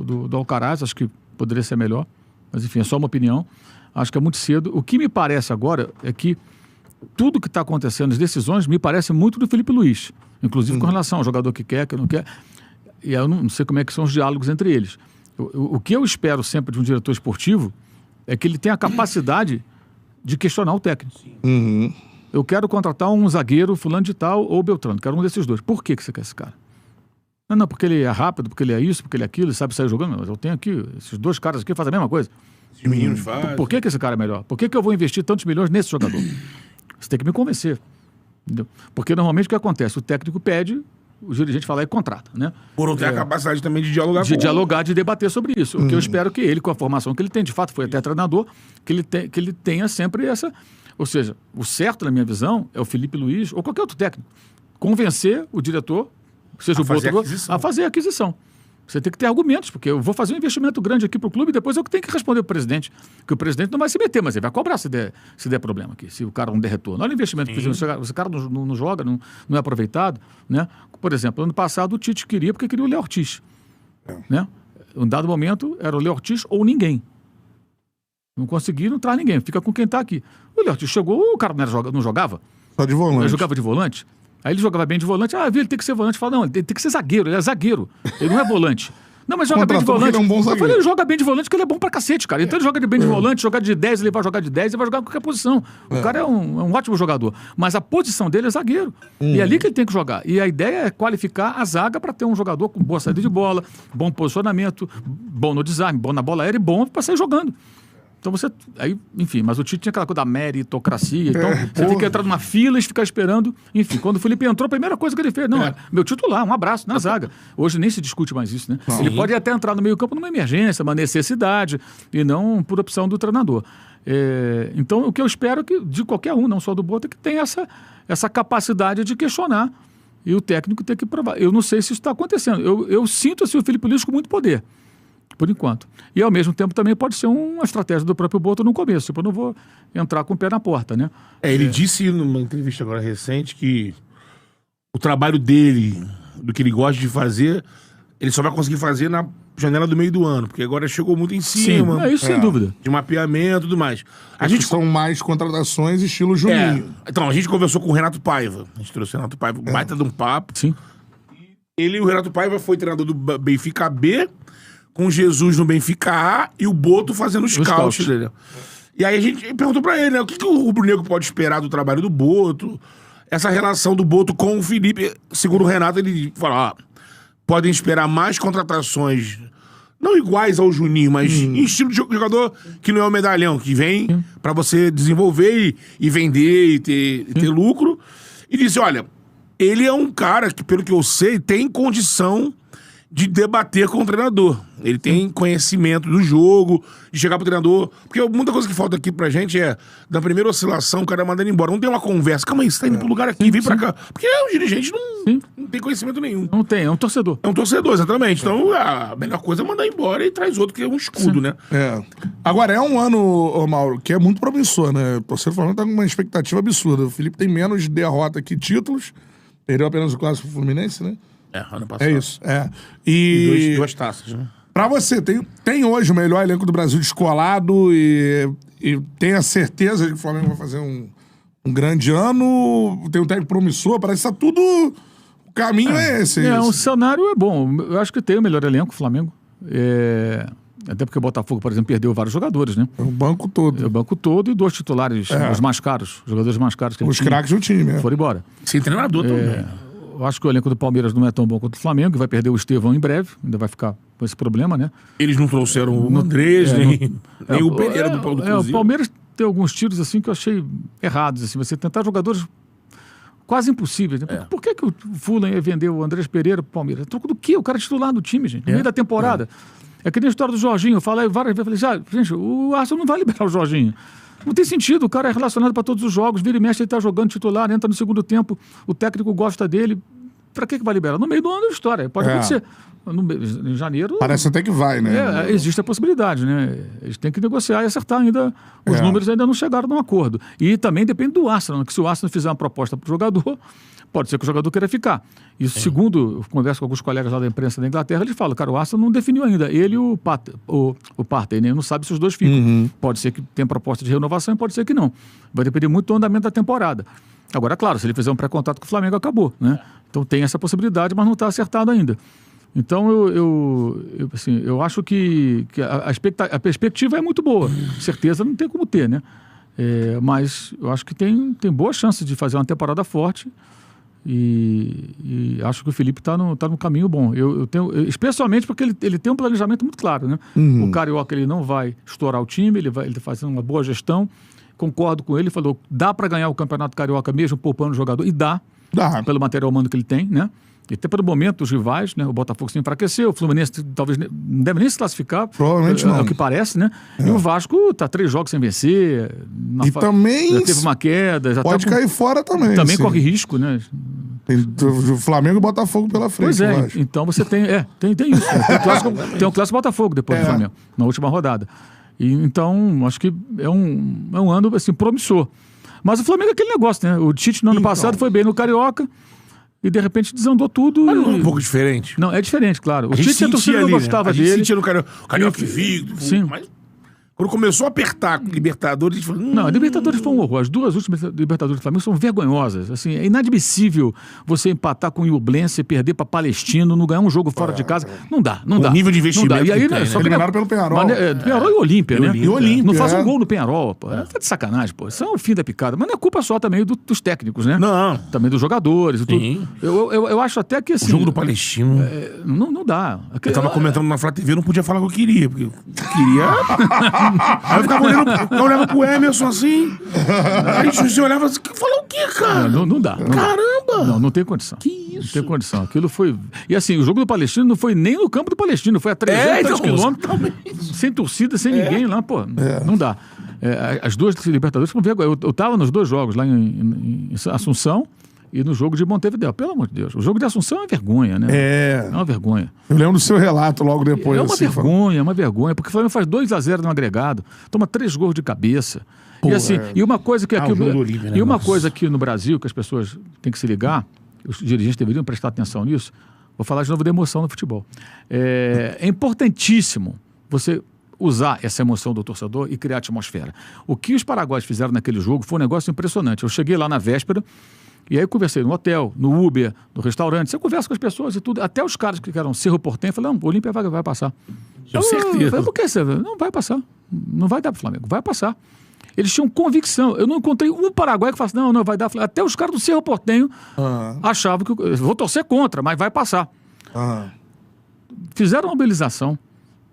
do Alcaraz, acho que poderia ser melhor, mas enfim, é só uma opinião. Acho que é muito cedo. O que me parece agora é que tudo que está acontecendo, as decisões, me parece muito do Felipe Luiz, inclusive com relação ao jogador que quer, que não quer, e eu não sei como é que são os diálogos entre eles. O que eu espero sempre de um diretor esportivo é que ele tenha a capacidade de questionar o técnico. Uhum. Eu quero contratar um zagueiro fulano de tal ou Beltrano, quero um desses dois. Por que você quer esse cara? Não, porque ele é rápido, porque ele é isso, porque ele é aquilo, ele sabe sair jogando. Mas eu tenho aqui, esses dois caras aqui fazem a mesma coisa. Os meninos fazem. Por que esse cara é melhor? Por que eu vou investir tantos milhões nesse jogador? Você tem que me convencer. Entendeu? Porque normalmente o que acontece? O técnico pede, o dirigente fala e contrata, né? Por não ter a capacidade também de dialogar de dialogar, de debater sobre isso. O que eu espero que ele, com a formação que ele tem, de fato foi até treinador, que ele tenha sempre essa... Ou seja, o certo, na minha visão, é o Felipe Luiz ou qualquer outro técnico convencer o diretor, seja o Boto, a fazer a aquisição. Você tem que ter argumentos, porque eu vou fazer um investimento grande aqui para o clube e depois eu tenho que responder para o presidente, que o presidente não vai se meter, mas ele vai cobrar se der problema aqui, se o cara não der retorno. Olha o investimento que fizemos, se o cara não joga, não é aproveitado, né? Por exemplo, ano passado o Tite queria, porque queria o Léo Ortiz, né? Em um dado momento era o Léo Ortiz ou ninguém. Não conseguiram entrar ninguém, fica com quem está aqui. O Léo Ortiz chegou, o cara não jogava. Só de volante. Ele jogava de volante. Aí ele jogava bem de volante. Ele tem que ser volante. Fala, não, ele tem que ser zagueiro. Ele é zagueiro. Ele não é volante. Não, mas joga bem de volante. Ele é um bom zagueiro. Eu falei, ele joga bem de volante porque ele é bom pra cacete, cara. Então ele joga bem de volante, jogar de 10, ele vai jogar de 10, ele vai jogar em qualquer posição. O cara é um ótimo jogador. Mas a posição dele é zagueiro. E é ali que ele tem que jogar. E a ideia é qualificar a zaga para ter um jogador com boa saída de bola, bom posicionamento, bom no desarme, bom na bola aérea e bom para sair jogando. Então você... Aí, enfim, mas o Tite tinha aquela coisa da meritocracia. Então você tem que entrar numa fila e ficar esperando. Enfim, quando o Felipe entrou, a primeira coisa que ele fez, meu titular, um abraço na zaga. Hoje nem se discute mais isso, né? Ele pode até entrar no meio campo numa emergência, uma necessidade, e não por opção do treinador. Então, o que eu espero que, de qualquer um, não só do Boto, é que tenha essa capacidade de questionar e o técnico ter que provar. Eu não sei se isso está acontecendo. Eu sinto assim, o Felipe Luiz com muito poder. Por enquanto. E, ao mesmo tempo, também pode ser uma estratégia do próprio Boto no começo. Tipo, eu não vou entrar com o pé na porta, né? Ele disse numa entrevista agora recente que o trabalho dele, do que ele gosta de fazer, ele só vai conseguir fazer na janela do meio do ano, porque agora chegou muito em cima. Sim, isso sem dúvida. De mapeamento e tudo mais. A gente são mais contratações estilo Juninho. Então, a gente conversou com o Renato Paiva. A gente trouxe o Renato Paiva, baita de um papo. Sim. O Renato Paiva foi treinador do Benfica B, com Jesus no Benfica A e o Boto fazendo os scouts dele. E aí a gente perguntou pra ele, né? O que o rubro-negro pode esperar do trabalho do Boto? Essa relação do Boto com o Felipe, segundo o Renato, ele fala, podem esperar mais contratações, não iguais ao Juninho, mas em estilo de jogador que não é o medalhão, que vem pra você desenvolver e vender e ter lucro. E disse, olha, ele é um cara que, pelo que eu sei, tem condição de debater com o treinador. Ele tem conhecimento do jogo, de chegar pro treinador. Porque muita coisa que falta aqui pra gente é, da primeira oscilação, o cara manda ele embora. Não tem uma conversa. Calma aí, você tá indo pro lugar aqui, vem pra cá. Porque o dirigente não tem conhecimento nenhum. Não tem, é um torcedor. É um torcedor, exatamente. Então, a melhor coisa é mandar embora e traz outro que é um escudo, né? Agora, é um ano, ô Mauro, que é muito promissor, né? O torcedor falando tá com uma expectativa absurda. O Felipe tem menos derrota que títulos. Perdeu apenas o Clássico Fluminense, né? Ano passado. É isso, E duas taças, né? Pra você, tem hoje o melhor elenco do Brasil descolado e tem a certeza de que o Flamengo vai fazer um grande ano, tem um técnico promissor, parece que tá tudo... O caminho é esse. O cenário é bom. Eu acho que tem o melhor elenco, o Flamengo. Até porque o Botafogo, por exemplo, perdeu vários jogadores, né? O banco todo. O banco todo e 2 titulares, os mais caros, os jogadores mais caros. Que os craques do time, foram embora. Sem treinador também. Eu acho que o elenco do Palmeiras não é tão bom quanto o Flamengo, vai perder o Estevão em breve, ainda vai ficar com esse problema, né? Eles não trouxeram o Andrés, nem o Pereira do Cruzeiro. O Palmeiras tem alguns tiros assim que eu achei errados, assim, você tentar jogadores quase impossíveis. Né? Por que o Fulham ia vender o Andrés Pereira pro Palmeiras? Troco do quê? O cara é titular do time, gente, no meio da temporada. É que nem a história do Jorginho, eu falei várias vezes, gente, o Arsenal não vai liberar o Jorginho. Não tem sentido, o cara é relacionado para todos os jogos, vira e mexe, ele tá jogando titular, entra no segundo tempo, o técnico gosta dele, Pra que vai liberar? No meio do ano é história. Pode acontecer. Em janeiro... Parece até que vai, né? Existe a possibilidade, né? Eles têm que negociar e acertar ainda. Os números ainda não chegaram num acordo. E também depende do Arsenal, que se o Arsenal fizer uma proposta para o jogador, pode ser que o jogador queira ficar. Isso, segundo eu converso com alguns colegas lá da imprensa da Inglaterra, eles falam, cara, o Arsenal não definiu ainda. Ele e o Partey, né? Não sabe se os dois ficam. Pode ser que tenha proposta de renovação e pode ser que não. Vai depender muito do andamento da temporada. Agora, claro, se ele fizer um pré-contrato com o Flamengo, acabou, né? Então tem essa possibilidade, mas não está acertado ainda. Então, eu acho que a perspectiva é muito boa. Certeza não tem como ter, né? Mas eu acho que tem boa chance de fazer uma temporada forte e acho que o Felipe está no caminho bom. Especialmente porque ele tem um planejamento muito claro, né? O Carioca ele não vai estourar o time, ele está fazendo uma boa gestão. Concordo com ele, falou, dá para ganhar o Campeonato Carioca mesmo poupando o jogador, e dá. Pelo material humano que ele tem, né? E até pelo momento, os rivais, né? O Botafogo se enfraqueceu, o Fluminense talvez não deve nem se classificar. Provavelmente não. É o que parece, né? E o Vasco está 3 jogos sem vencer. Também... Já teve uma queda. Já pode cair fora também. Também corre risco, né? Tem o Flamengo e Botafogo pela frente. Pois é, então você tem... Tem isso. Tem o Clássico Botafogo depois do Flamengo, na última rodada. E, então, acho que é um ano assim, promissor. Mas o Flamengo é aquele negócio, né? O Tite no ano passado foi bem no Carioca e de repente desandou tudo. Mas não é um pouco diferente? Não, é diferente, claro. O Tite a torcida não gostava dele. A gente sentia no Carioca invicto. Sim. Mas quando começou a apertar com Libertadores, a gente falou... Não, a Libertadores foi um horror. As 2 últimas Libertadores do Flamengo são vergonhosas. Assim, é inadmissível você empatar com o Iublense, perder para Palestino, não ganhar um jogo fora de casa. Não dá. O nível de investimento. Não dá. E aí, só eliminaram pelo Peñarol. Peñarol e Olímpia, né? E Olímpia. Não faz um gol no Peñarol, pô. Tá de sacanagem, pô. Isso é o fim da picada. Mas não é culpa só também dos técnicos, né? Não. Também dos jogadores e tudo. Sim. Eu acho até que assim... O jogo do Palestino... Não dá. Eu tava comentando na Flá TV, eu não podia falar o que eu queria, porque eu queria... Aí eu ficava olhava pro Emerson assim, aí você olhava assim, falou o quê, cara? Não dá. Caramba! Não tem condição. Que isso? Não tem condição. Aquilo foi... E assim, o jogo do Palestino não foi nem no campo do Palestino, foi a 300 quilômetros, sem torcida, sem ninguém lá, pô. Não dá. As 2 Libertadores foram vergonha. Eu tava nos 2 jogos lá em Assunção e no jogo de Montevidéu. Pelo amor de Deus. O jogo de Assunção é uma vergonha, né? É uma vergonha. Eu lembro do seu relato logo depois. É uma vergonha, porque o Flamengo faz 2-0 no agregado, toma 3 gols de cabeça. Pô, e assim, e uma coisa que aqui, Olímpia, né? E uma coisa aqui no Brasil que as pessoas têm que se ligar, os dirigentes deveriam prestar atenção nisso, vou falar de novo da emoção no futebol. É importantíssimo você usar essa emoção do torcedor e criar atmosfera. O que os paraguaios fizeram naquele jogo foi um negócio impressionante. Eu cheguei lá na véspera, e aí eu conversei no hotel, no Uber, no restaurante. Você conversa com as pessoas e tudo. Até os caras que eram Cerro Porteño, falaram, não, o Olímpia vai passar. Com certeza. Falei, por que você? Não vai passar. Não vai dar pro Flamengo. Vai passar. Eles tinham convicção. Eu não encontrei um paraguaio que falasse, não, vai dar. Até os caras do Cerro Porteño achavam que... Eu vou torcer contra, mas vai passar. Fizeram uma mobilização.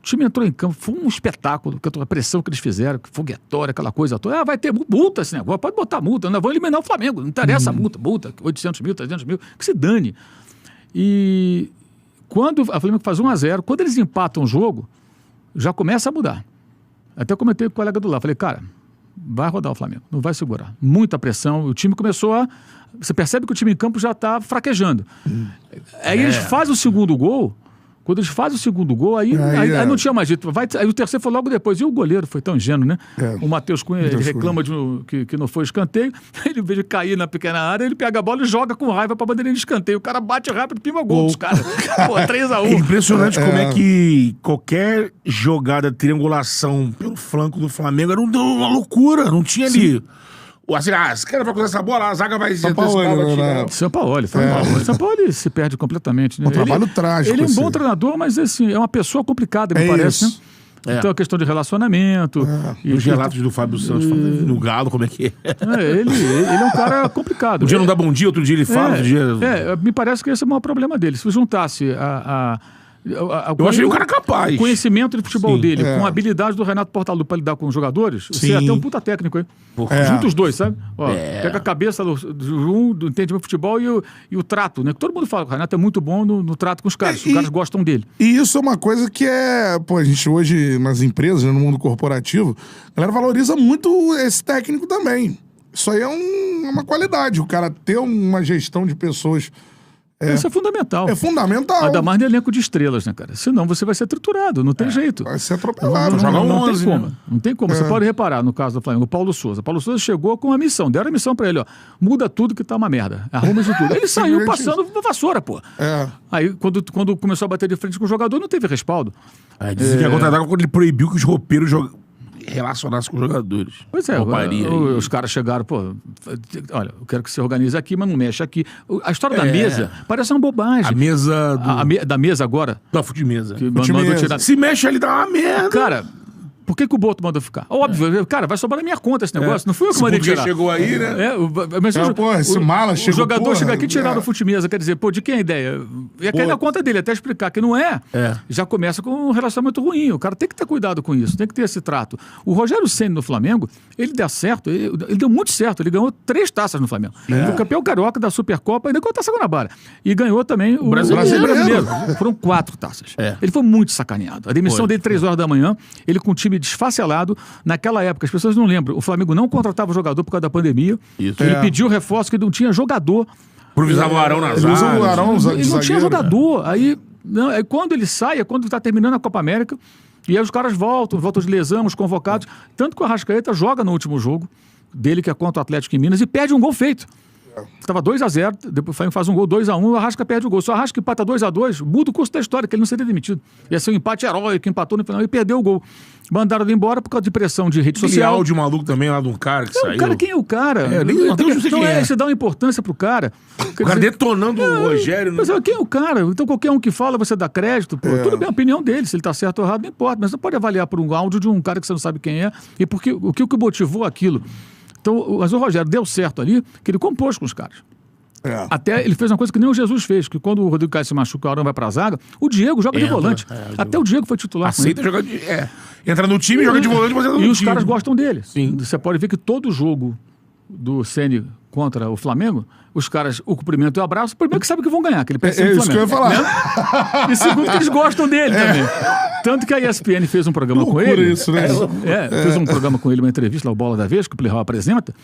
O time entrou em campo, foi um espetáculo, a pressão que eles fizeram, foguetória, aquela coisa toda. Vai ter multa esse negócio, pode botar multa, não vou eliminar o Flamengo, não interessa a multa, 800 mil, 300 mil, que se dane. E quando o Flamengo faz 1-0, quando eles empatam o jogo, já começa a mudar. Até comentei com o colega do lado, falei, cara, vai rodar o Flamengo, não vai segurar. Muita pressão, o time começou a... Você percebe que o time em campo já está fraquejando. Aí eles fazem o segundo gol. Quando eles fazem o segundo gol, aí não tinha mais jeito. Aí o terceiro foi logo depois. E o goleiro foi tão ingênuo, né? O Matheus Cunha, ele reclama que não foi escanteio. Ele, em vez de cair na pequena área, ele pega a bola e joga com raiva pra bandeirinha de escanteio. O cara bate rápido, pima gol dos caras. Pô, 3-1. É impressionante como é que qualquer jogada de triangulação pelo flanco do Flamengo era uma loucura. Não tinha ali... Assim, esse cara vai cruzar essa bola, a zaga vai... Sampaoli. Sampaoli se perde completamente. Né? Um trabalho trágico. Ele é um bom treinador, mas assim, é uma pessoa complicada, me parece, né? Então, a questão de relacionamento... E os relatos do Fábio Santos no Galo, como é que é? Ele é um cara complicado. Um dia não dá bom dia, outro dia ele fala, outro dia... me parece que esse é o maior problema dele. Se juntasse eu achei o cara capaz. O conhecimento de futebol dele, com a habilidade do Renato Portaluppi para lidar com os jogadores, você é até um puta técnico, hein? Junta os dois, sabe? Pega a cabeça do entendimento de futebol e o trato, né? Todo mundo fala que o Renato é muito bom no trato com os caras. Os caras gostam dele. E isso é uma coisa que a gente hoje, nas empresas, no mundo corporativo, a galera valoriza muito esse técnico também. Isso aí é uma qualidade. O cara ter uma gestão de pessoas Isso é fundamental. É fundamental. Ainda mais no elenco de estrelas, né, cara? Senão você vai ser triturado, não tem jeito. Vai ser atropelado. Não tem 11, como. né? Não tem como. Você pode reparar no caso do Flamengo, o Paulo Souza. Paulo Souza chegou com uma missão. Deram a missão pra ele, ó. Muda tudo que tá uma merda. Arruma isso tudo. Ele saiu passando vassoura, pô. Aí, quando começou a bater de frente com o jogador, não teve respaldo. Dizem que ia contratar quando ele proibiu que os roupeiros relacionassem com os jogadores. Pois é, Rouparia os caras chegaram, pô, olha, eu quero que você organize aqui, mas não mexe aqui. A história da mesa parece uma bobagem. A mesa do... Da mesa agora. Da fute-mesa. Que mandou tirar. Se mexe ali, dá uma merda. Cara, por que o Boto mandou ficar? Óbvio, cara, vai sobrar na minha conta esse negócio. Não fui eu que mandei tirar. Chegou aí, né? Mas esse mala chegou, o jogador porra, chega aqui e tirar do fute-mesa. Quer dizer, pô, de quem é a ideia? Ia cair na conta dele, até explicar que não é. Já começa com um relacionamento ruim. O cara tem que ter cuidado com isso, tem que ter esse trato. O Rogério Ceni no Flamengo, ele deu certo, ele deu muito certo. Ele ganhou 3 taças no Flamengo. Foi campeão carioca da Supercopa e ainda ganhou a Taça Guanabara. E ganhou também o brasileiro. Foram 4 taças. Ele foi muito sacaneado. A demissão dele 3 horas da manhã, ele com o time desfacelado. Naquela época, as pessoas não lembram, o Flamengo não contratava jogador por causa da pandemia. Isso. Ele pediu reforço que não tinha jogador. Improvisava o Arão nas Ele usa o Arão Ele não tinha jogador. Aí quando ele sai, é quando está terminando a Copa América, e aí os caras voltam de lesão, os convocados. Tanto que o Arrascaeta joga no último jogo dele, que é contra o Atlético em Minas, e perde um gol feito. Estava 2-0, depois o Flamengo faz um gol 2-1, o Arrasca perde o gol. Se o Arrasca empata 2-2, muda o curso da história, que ele não seria demitido. Ia ser um empate heróico, empatou no final e perdeu o gol. Mandaram ele embora por causa de pressão de rede social. áudio maluco também lá de um cara que saiu. O cara, quem é o cara? Você dá uma importância pro cara. O cara detonando o Rogério. Mas quem é o cara? Então qualquer um que fala, você dá crédito. Pô. Tudo bem, a opinião dele, se ele tá certo ou errado, não importa. Mas você pode avaliar por um áudio de um cara que você não sabe quem é e porque, o que motivou aquilo. Então, mas o Rogério deu certo ali, que ele compôs com os caras. Até ele fez uma coisa que nem o Jesus fez, que quando o Rodrigo Caio se machuca, o Arão vai pra zaga, o Diego joga de volante. Até o Diego foi titular. Aceita jogar de... Entra no time, joga de volante, mas entra no time. E os caras gostam dele. Sim. Você pode ver que todo jogo do Ceni contra o Flamengo, os caras, o cumprimento e o abraço, primeiro que sabe que vão ganhar, que ele pensa no Flamengo. Isso que eu ia falar. Né? E segundo que eles gostam dele também. Tanto que a ESPN fez um programa com ele. Isso, né? Fez um programa com ele, uma entrevista lá, o Bola da Vez, que o Plihal apresenta.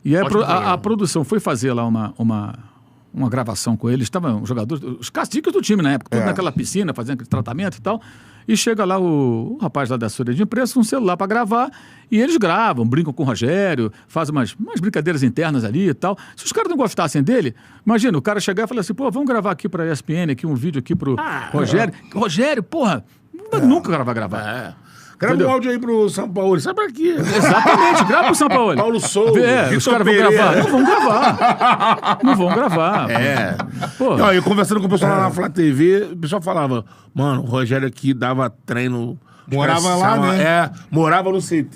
E a produção foi fazer lá uma gravação com ele. Estavam os jogadores, os caciques do time na época, tudo naquela piscina, fazendo aquele tratamento e tal. E chega lá o rapaz lá da assessoria de imprensa com um celular para gravar, e eles gravam, brincam com o Rogério, fazem umas brincadeiras internas ali e tal. Se os caras não gostassem dele, imagina, o cara chegar e falar assim, pô, vamos gravar aqui para a ESPN, aqui um vídeo aqui pro Rogério. Rogério, porra, nunca vai gravar. Grava um áudio aí pro São Paulo, sabe pra quê? Exatamente, grava pro São Paulo. Paulo Souza, os caras vão gravar. Não vão gravar. Não vão gravar. Não, eu conversando com o pessoal lá na Flá TV, o pessoal falava, mano, o Rogério aqui dava treino... Morava lá, né? Morava no CT.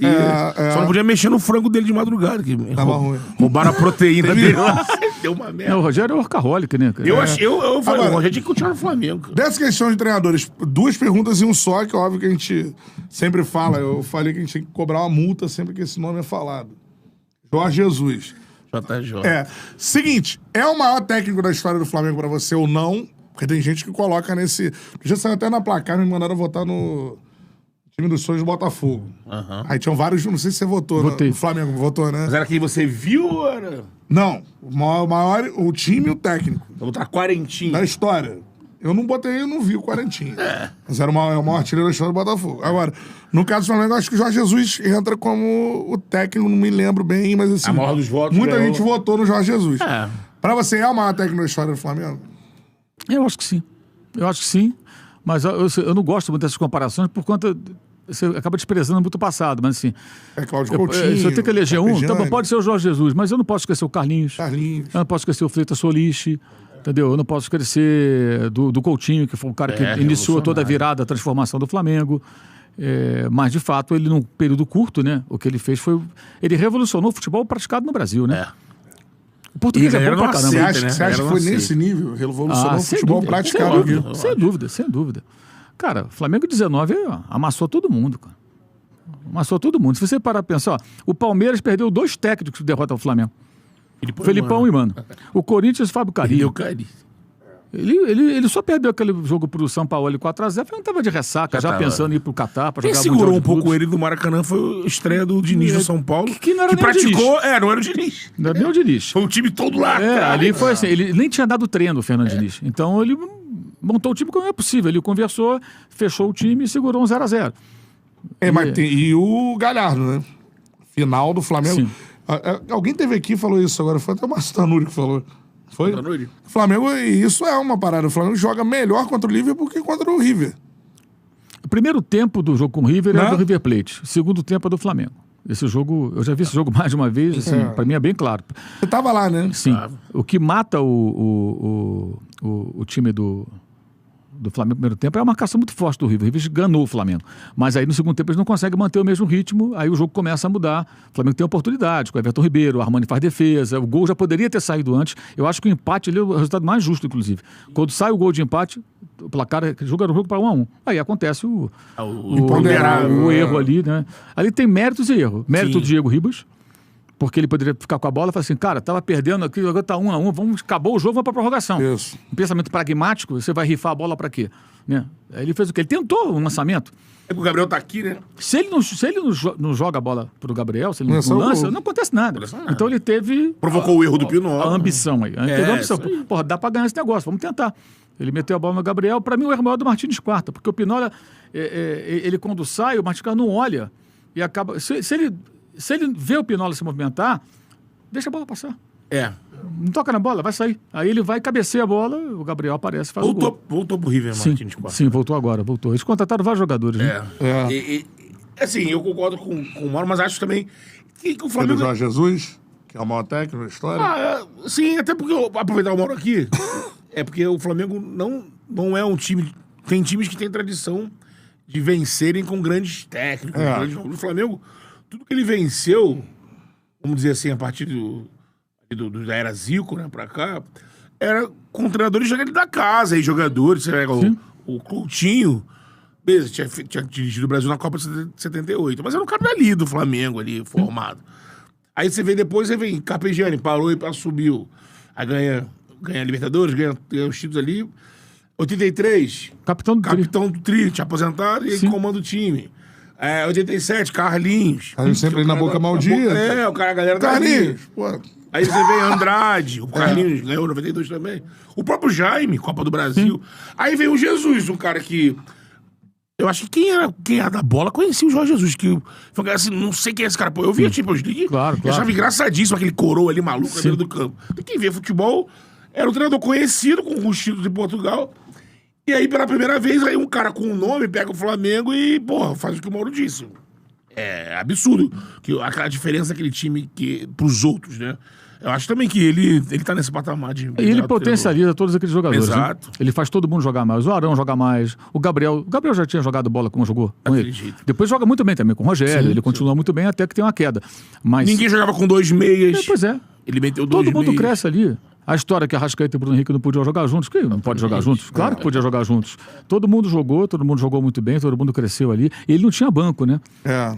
Só não podia mexer no frango dele de madrugada. Que tava ruim. Roubaram a proteína dele lá. Deu uma merda. O Rogério é workaholic, né? Eu falei, o Rogério tinha que continuar no Flamengo. Cara. Dessa questão de treinadores, 2 perguntas em um só, que é óbvio que a gente sempre fala. Eu falei que a gente tem que cobrar uma multa sempre que esse nome é falado. Jorge Jesus. JJ. Seguinte, é o maior técnico da história do Flamengo pra você ou não? Porque tem gente que coloca nesse... Já saiu até na placar, me mandaram votar no... time dos sonhos do Botafogo. Aí tinham vários, não sei se você votou no Flamengo, votou, né? Mas era quem você viu ou era? Não, o time e o técnico. Vou botar quarentinho. Da história. Eu não botei, eu não vi o quarentinho. Mas era o maior artilheiro da história do Botafogo. Agora, no caso do Flamengo, eu acho que o Jorge Jesus entra como o técnico, não me lembro bem, mas assim... A maior dos votos. Muita gente votou no Jorge Jesus. Pra você, é o maior técnico da história do Flamengo? Eu acho que sim. Eu acho que sim. Mas eu não gosto muito dessas comparações por conta... Você acaba desprezando muito o passado, mas assim... Cláudio Coutinho... Se eu tenho que eleger um, então pode ser o Jorge Jesus, mas eu não posso esquecer o Carlinhos. Eu não posso esquecer o Freitas Solis, entendeu? Eu não posso esquecer do Coutinho, que foi o cara que iniciou toda a virada, a transformação do Flamengo. Mas, de fato, ele num período curto, né? O que ele fez foi... Ele revolucionou o futebol praticado no Brasil, né? O português é bom pra caramba. Você acha que foi nesse nível? Revolucionou o futebol praticado aqui? Sem dúvida. Cara, Flamengo 19 amassou todo mundo, cara. Amassou todo mundo. Se você parar pra pensar, o Palmeiras perdeu 2 técnicos que derrotam o Flamengo. Felipão e Mano. O Corinthians, Fábio Carrillo. Ele só perdeu aquele jogo pro São Paulo 4x0, porque não tava de ressaca, já pensando em ir pro Catar pra Quem jogar segurou um pouco ele do Maracanã foi a estreia do Diniz do São Paulo. Que não era nem praticou, o Diniz. não era o Diniz. Não era nem o Diniz. Foi o time todo lá. Ali foi assim, ele nem tinha dado treino, o Fernando Diniz. Então ele montou o time como é possível. Ele conversou, fechou o time e segurou um 0x0. E o Galhardo, né? Final do Flamengo. Sim. Alguém teve aqui e falou isso agora. Foi até o Márcio Tanuri que falou. Foi? Tanuri. Flamengo, e isso é uma parada. O Flamengo joga melhor contra o Liverpool que contra o River. O primeiro tempo do jogo com o River é do River Plate. O segundo tempo é do Flamengo. Esse jogo, eu já vi esse jogo mais de uma vez, assim, pra mim é bem claro. Você tava lá, né? Sim. O que mata o time do Flamengo no primeiro tempo é uma marcação muito forte do River. O River enganou o Flamengo. Mas aí no segundo tempo eles não conseguem manter o mesmo ritmo, aí o jogo começa a mudar. O Flamengo tem oportunidade com o Everton Ribeiro, o Armani faz defesa, o gol já poderia ter saído antes. Eu acho que o empate ele é o resultado mais justo, inclusive. Quando sai o gol de empate, o placar joga o jogo para 1-1. Aí acontece o erro ali, né? Ali tem méritos e erro. Mérito do Diego Ribas, porque ele poderia ficar com a bola e falar assim, cara, tava perdendo aqui, agora tá 1-1, acabou o jogo, vamos pra prorrogação. Isso. Um pensamento pragmático, você vai rifar a bola pra quê? Né? Aí ele fez o quê? Ele tentou um lançamento. É que o Gabriel tá aqui, né? Se ele não joga a bola pro Gabriel, se ele não lança, não acontece nada. Então ele teve... Provocou o erro do Pino. A ambição aí. Ele teve a ambição. Porra, dá pra ganhar esse negócio, vamos tentar. Ele meteu a bola no Gabriel. Pra mim, o erro maior do Martínez Quarta, porque o Pinola, ele quando sai, o Martínez não olha e acaba... Se ele vê o Pinola se movimentar, deixa a bola passar. Não toca na bola, vai sair. Aí ele vai, cabeceia a bola, o Gabriel aparece e faz o gol. Voltou pro River, Martínez Quarta. Sim, voltou agora, voltou. Eles contrataram vários jogadores, né? Assim, eu concordo com o Mauro, mas acho também que o Flamengo... Jorge Jesus, que é o maior técnico da história. Sim, até porque, aproveitar o Mauro aqui, é porque o Flamengo não é um time... Tem times que têm tradição de vencerem com grandes técnicos. O Flamengo, tudo que ele venceu, vamos dizer assim, a partir da era Zico, né, pra cá, era com treinadores da casa, e jogadores, você pega o Coutinho, beleza, tinha dirigido o Brasil na Copa de 78, mas era um cara ali do Flamengo, ali, formado. Aí você vê depois, você vem, Carpegiani, parou e subiu, aí ganha a Libertadores, ganha os títulos ali, 83, capitão do Tri, tinha aposentado, e ele comanda o time. 87, Carlinhos. Aí sempre na boca maldita. A galera da Carlinhos, pô. Aí você vê Andrade, o Carlinhos ganhou 92 também. O próprio Jaime, Copa do Brasil. Aí vem o Jesus, um cara que... Eu acho que quem era da bola conhecia o Jorge Jesus, que foi assim, não sei quem é esse cara. Pô, eu vi a Champions League, claro. Eu achava engraçadíssimo aquele coroa ali maluco no meio do campo. E quem vê futebol era um treinador conhecido, com os títulos de Portugal. E aí, pela primeira vez, aí um cara com um nome pega o Flamengo e, porra, faz o que o Mauro disse. É absurdo. Aquela diferença daquele time pros outros, né? Eu acho também que ele tá nesse patamar de... E ele potencializa todos aqueles jogadores. Exato. Né? Ele faz todo mundo jogar mais. O Arão joga mais. O Gabriel já tinha jogado bola como jogou com ele. Jeito. Depois joga muito bem também com o Rogério. Ele continua muito bem até que tem uma queda. Mas... Ninguém jogava com 2 meias. Pois é. Ele meteu 2 meias. Todo mundo cresce ali. A história que a Arrascaeta e o Bruno Henrique não podiam jogar juntos, que não pode jogar juntos? Claro que podia jogar juntos. Todo mundo jogou muito bem, todo mundo cresceu ali. E ele não tinha banco, né?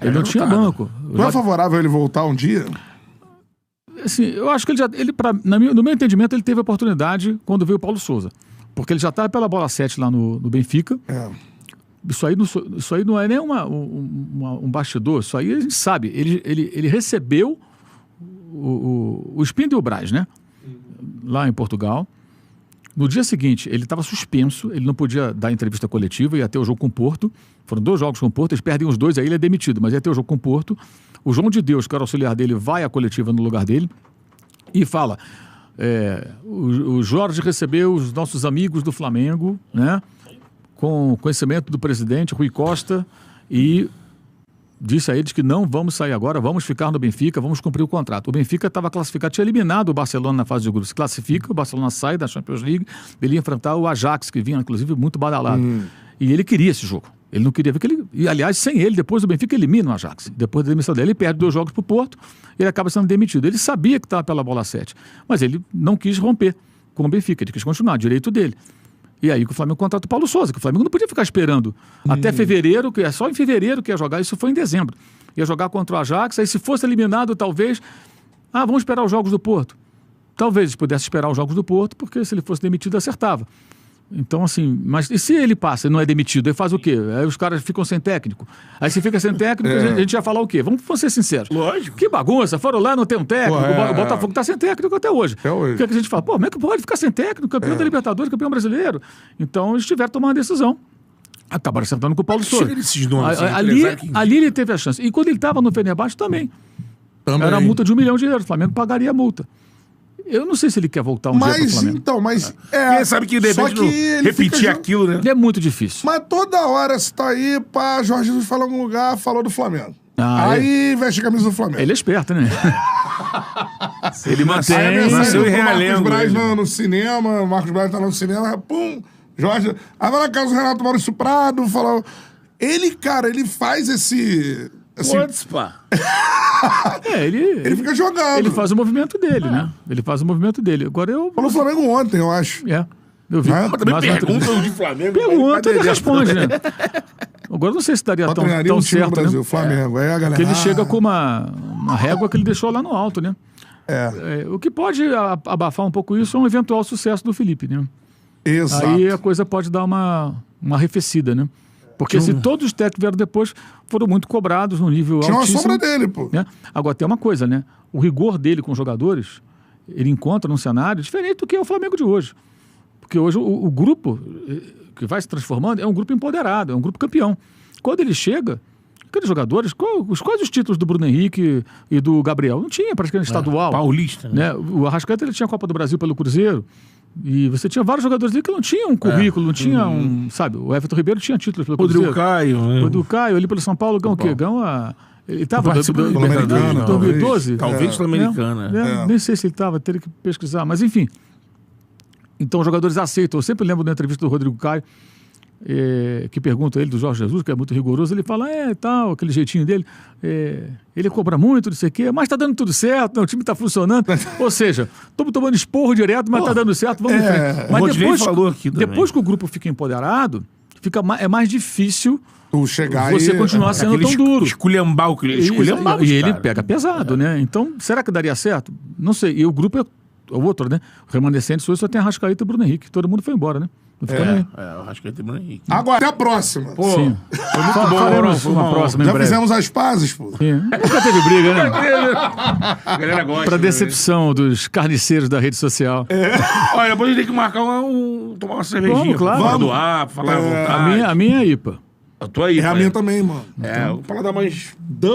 Ele não tinha banco. Não é favorável ele voltar um dia? Assim, eu acho que no meu entendimento, ele teve a oportunidade quando veio o Paulo Souza. Porque ele já estava pela bola 7 lá no Benfica. Isso aí não é nem um bastidor, isso aí a gente sabe. Ele recebeu o Espíndola e o Brás, né? Lá em Portugal. No dia seguinte, ele estava suspenso, ele não podia dar entrevista coletiva, ia ter o jogo com o Porto. Foram 2 jogos com o Porto, eles perdem os 2, aí ele é demitido, mas ia ter o jogo com o Porto. O João de Deus, que era auxiliar dele, vai à coletiva no lugar dele e fala: o Jorge recebeu os nossos amigos do Flamengo, né, com conhecimento do presidente Rui Costa, e disse a eles que não vamos sair agora, vamos ficar no Benfica, vamos cumprir o contrato. O Benfica estava classificado, tinha eliminado o Barcelona na fase de grupos. Se classifica, o Barcelona sai da Champions League, ele ia enfrentar o Ajax, que vinha, inclusive, muito badalado. E ele queria esse jogo. Ele não queria ver que ele... E, aliás, sem ele, depois o Benfica elimina o Ajax. Depois da demissão dele, ele perde 2 jogos para o Porto, ele acaba sendo demitido. Ele sabia que estava pela bola 7, mas ele não quis romper com o Benfica, ele quis continuar, direito dele. E aí que o Flamengo contrata o Paulo Souza, que o Flamengo não podia ficar esperando até fevereiro, que é só em fevereiro que ia jogar, isso foi em dezembro. Ia jogar contra o Ajax, aí se fosse eliminado, talvez, vamos esperar os jogos do Porto. talvez pudesse esperar os jogos do Porto, porque se ele fosse demitido, acertava. Então, assim, mas e se ele passa e não é demitido, ele faz o quê? Aí os caras ficam sem técnico. Aí se fica sem técnico, a gente vai falar o quê? Vamos ser sinceros. Lógico. Que bagunça, foram lá, não tem um técnico, o Botafogo tá sem técnico até hoje. O que é que a gente fala? Pô, como é que pode ficar sem técnico, campeão da Libertadores, campeão brasileiro? Então eles tiveram que tomar uma decisão. Acabaram sentando com o Paulo Sousa. Ali ele teve a chance. E quando ele estava no Fenerbahçe também. Era a multa de €1 milhão. O Flamengo pagaria a multa. Eu não sei se ele quer voltar dia pro Flamengo. Então, mas... Quem sabe que de repente não repetir aquilo, né? É muito difícil. Mas toda hora você tá aí, pá, Jorge Jesus fala em algum lugar, falou do Flamengo. Aí veste a camisa do Flamengo. Ele é esperto, né? Ele mantém... Nasceu em Realengo. Marcos Braz no cinema, o Marcos Braz tá lá no cinema, pum, Jorge... Aí vai na casa do Renato Maurício Prado, falou... Ele, cara, ele faz esse... Assim, Putz, pá. Ele fica jogando. Ele faz o movimento dele, né? Ele faz o movimento dele. Agora eu... Falou Flamengo ontem, eu acho. Eu vi. Também perguntam de Flamengo. Pergunta, ele responde, né? Agora não sei se daria tão certo, Brasil, né? Flamengo. Aí a galera... Porque ele chega com uma régua que ele deixou lá no alto, né? O que pode abafar um pouco isso é um eventual sucesso do Felipe, né? Exato. Aí a coisa pode dar uma arrefecida, né? Porque se todos os técnicos vieram depois, foram muito cobrados no nível altíssimo. Tinha uma sombra dele, pô. Né? Agora, tem uma coisa, né? O rigor dele com os jogadores, ele encontra num cenário diferente do que é o Flamengo de hoje. Porque hoje o grupo que vai se transformando é um grupo empoderado, é um grupo campeão. Quando ele chega, aqueles jogadores, quais os títulos do Bruno Henrique e do Gabriel? Não tinha praticamente estadual. Paulista, né? O Arrascaeta, ele tinha a Copa do Brasil pelo Cruzeiro. E você tinha vários jogadores ali que não tinham um currículo, não tinha sabe, o Everton Ribeiro tinha títulos pelo Cruzeiro. Rodrigo Caio, ali pelo São Paulo, ganhou o quê? Ganhou ele estava no Sul-Americana, 2012? Talvez Sul-Americana. Nem sei se ele estava, teria que pesquisar, mas enfim. Então os jogadores aceitam. Eu sempre lembro da entrevista do Rodrigo Caio, que pergunta a ele do Jorge Jesus, que é muito rigoroso, ele fala, tal, aquele jeitinho dele, ele cobra muito, não sei o quê, mas tá dando tudo certo, o time tá funcionando. Ou seja, estamos tomando esporro direto, mas tá dando certo, vamos em frente. Mas depois que o grupo fica empoderado, é mais difícil chegar você continuar sendo tão duro. Esculhambar o cliente. E ele pega pesado, né? Então, será que daria certo? Não sei. E o grupo é o outro, né? O remanescente só tem Arrascaeta e o Bruno Henrique. Todo mundo foi embora, né? O Arrascaeta e o Bruno Henrique. Agora, até a próxima. Pô, sim. Foi muito bom. Faremos uma próxima em Já breve. fizemos as pazes, pô. Nunca teve briga, né? A galera gosta. Pra decepção dos carniceiros da rede social. Olha, depois a gente tem que marcar tomar uma cervejinha. Vamos, claro. Pra doar, pra falar à vontade. A minha é IPA. A tua aí, a minha também, mano. Vou falar da mais...